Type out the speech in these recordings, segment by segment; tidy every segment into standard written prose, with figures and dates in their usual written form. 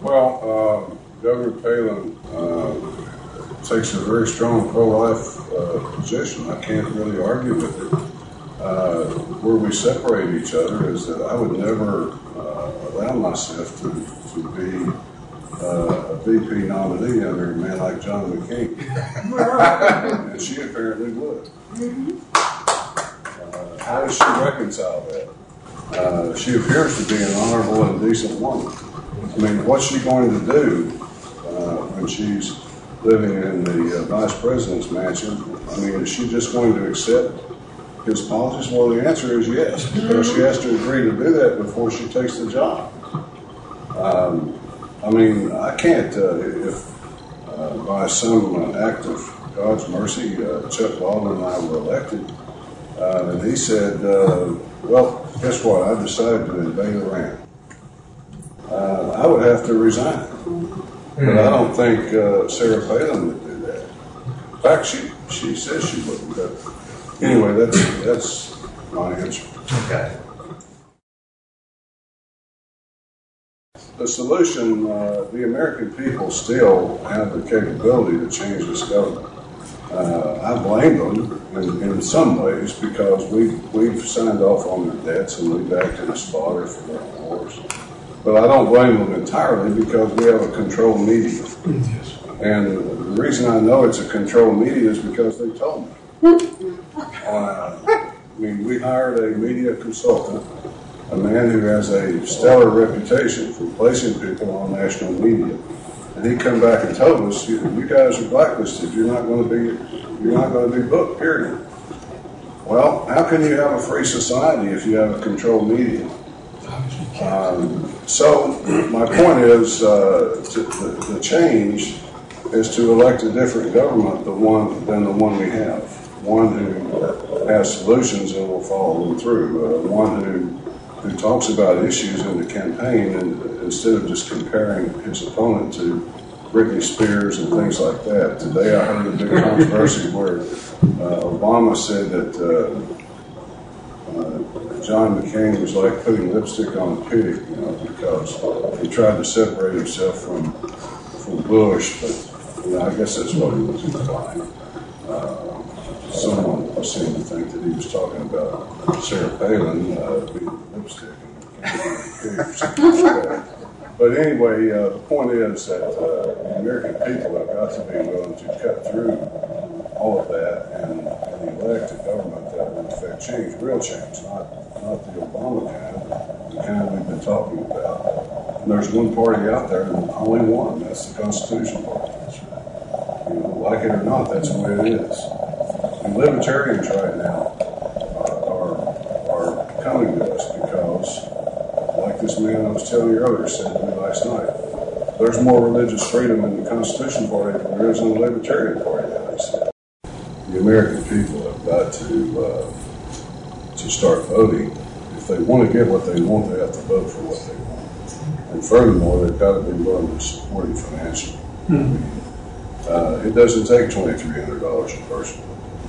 Well, Governor Palin takes a very strong pro-life position. I can't really argue with it. Where we separate each other is that I would never allow myself to be a VP nominee under a man like John McCain. And she apparently would. How does she reconcile that? She appears to be an honorable and decent woman. I mean, what's she going to do when she's living in the vice president's mansion? I mean, is she just going to accept his policies? Well, the answer is yes, because she has to agree to do that before she takes the job. I mean, I can't, if by some act of God's mercy, Chuck Baldwin and I were elected, and he said, well, guess what, I decided to invade Iran. I would have to resign. But I don't think Sarah Palin would do that. In fact, she says she wouldn't. But anyway, that's my answer. Okay. The solution, the American people still have the capability to change this government. I blame them in some ways because we've signed off on their debts and we've acted as fodder for their wars. But I don't blame them entirely because we have a controlled media. And the reason I know it's a controlled media is because they told me. I mean, we hired a media consultant, a man who has a stellar reputation for placing people on national media. And he come back and told us, you guys are blacklisted. You're not going to be booked, period. Well, how can you have a free society if you have a controlled media? So my point is, the change is to elect a different government than the one we have. One who has solutions and will follow them through. One who talks about issues in the campaign and instead of just comparing his opponent to Britney Spears and things like that. Today I heard a big controversy where Obama said that John McCain was like putting lipstick on a pig, because he tried to separate himself from Bush, but I guess that's what he was implying. Someone seemed to think that he was talking about Sarah Palin being lipstick and pig or something like that. But anyway, the point is that the American people have got to be willing to cut through all of that and elect a government that will affect change, real change, not the Obama kind, the kind we've been talking about. And there's one party out there, and only one, that's the Constitution Party. Like it or not, that's the way it is. And libertarians right now are coming to us because, like this man I was telling you earlier said to me last night, there's more religious freedom in the Constitution Party than there is in the Libertarian Party, he said. The American people have got to start voting. If they want to get what they want, they have to vote for what they want. And furthermore, they've got to be willing to support it financially. It doesn't take $2,300 a person.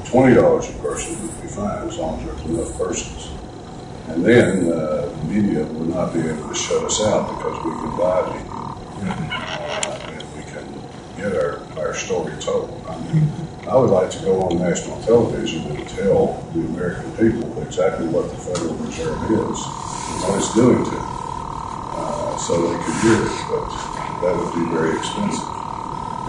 $20 a person would be fine as long as there's enough persons. And then the media will not be able to shut us out because we can buy media. And we can get our story told. I mean, I would like to go on national television and tell the American people exactly what the Federal Reserve is and what it's doing to them, so they could hear it, but that would be very expensive.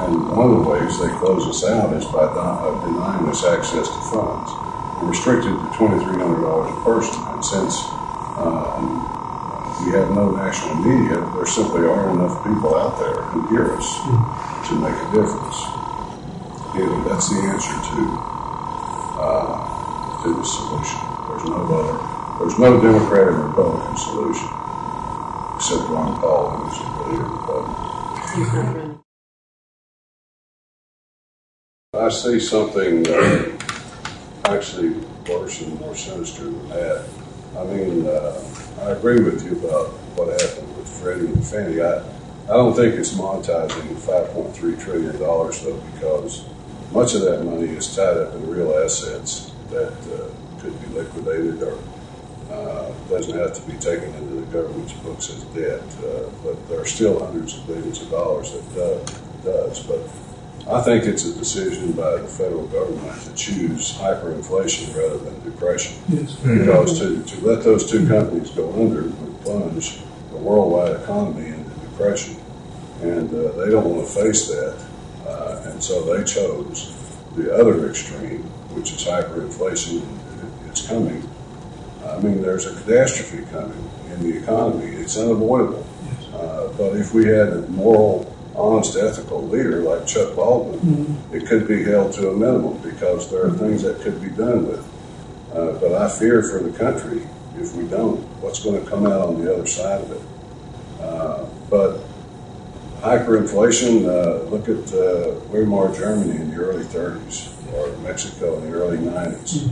And one of the ways they close us out is by denying us access to funds. We're restricted to $2,300 a person, and since we have no national media, there simply aren't enough people out there who hear us to make a difference. Anyway, that's the answer to the solution. There's no Democratic or Republican solution, except Ron Paul, who's a believer Republican. I see something actually worse and more sinister than that. I mean, I agree with you about what happened with Freddie and Fannie. I don't think it's monetizing $5.3 trillion, though, because much of that money is tied up in real assets that could be liquidated or Doesn't have to be taken into the government's books as debt, but there are still hundreds of billions of dollars that does. But I think it's a decision by the federal government to choose hyperinflation rather than depression. Yes. Because to let those two companies go under would plunge the worldwide economy into depression. And they don't want to face that. And so they chose the other extreme, which is hyperinflation. It's coming. I mean, there's a catastrophe coming in the economy. It's unavoidable. But if we had a moral, honest, ethical leader like Chuck Baldwin, it could be held to a minimum because there are things that could be done with. But I fear for the country if we don't. What's going to come out on the other side of it? But hyperinflation, look at Weimar Germany in the early 30s, or Mexico in the early 90s,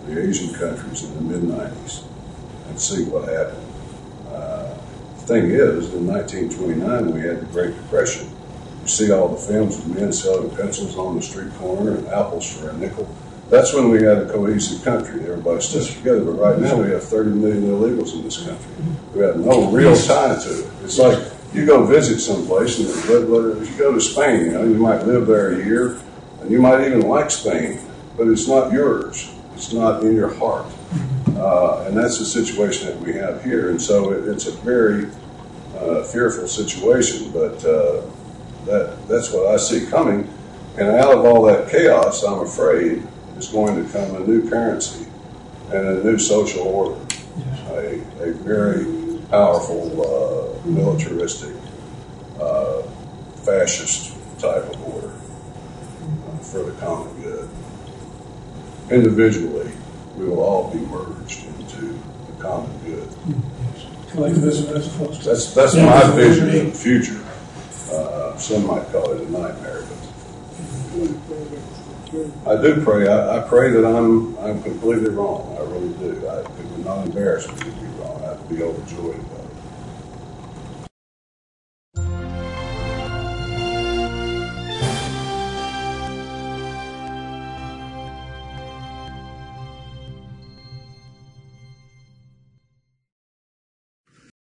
the Asian countries in the mid-90s, and see what happened. The thing is, in 1929, we had the Great Depression. You see all the films of men selling pencils on the street corner and apples for a nickel. That's when we had a cohesive country. Everybody stood together. But right now, we have 30 million illegals in this country. We have no real tie to it. It's like you go visit someplace, and if you go to Spain, you might live there a year, and you might even like Spain, but it's not yours. It's not in your heart. And that's the situation that we have here. And so it's a very fearful situation, but that's what I see coming. And out of all that chaos, I'm afraid, is going to come a new currency and a new social order, a very powerful, militaristic, fascist type of order for the common good. Individually, we will all be merged into the common good. Collectivism as opposed to... That's my vision of the future. Some might call it a nightmare, but I do pray. I pray that I'm completely wrong. I really do. It would not embarrass me to be wrong. I'd be overjoyed about it.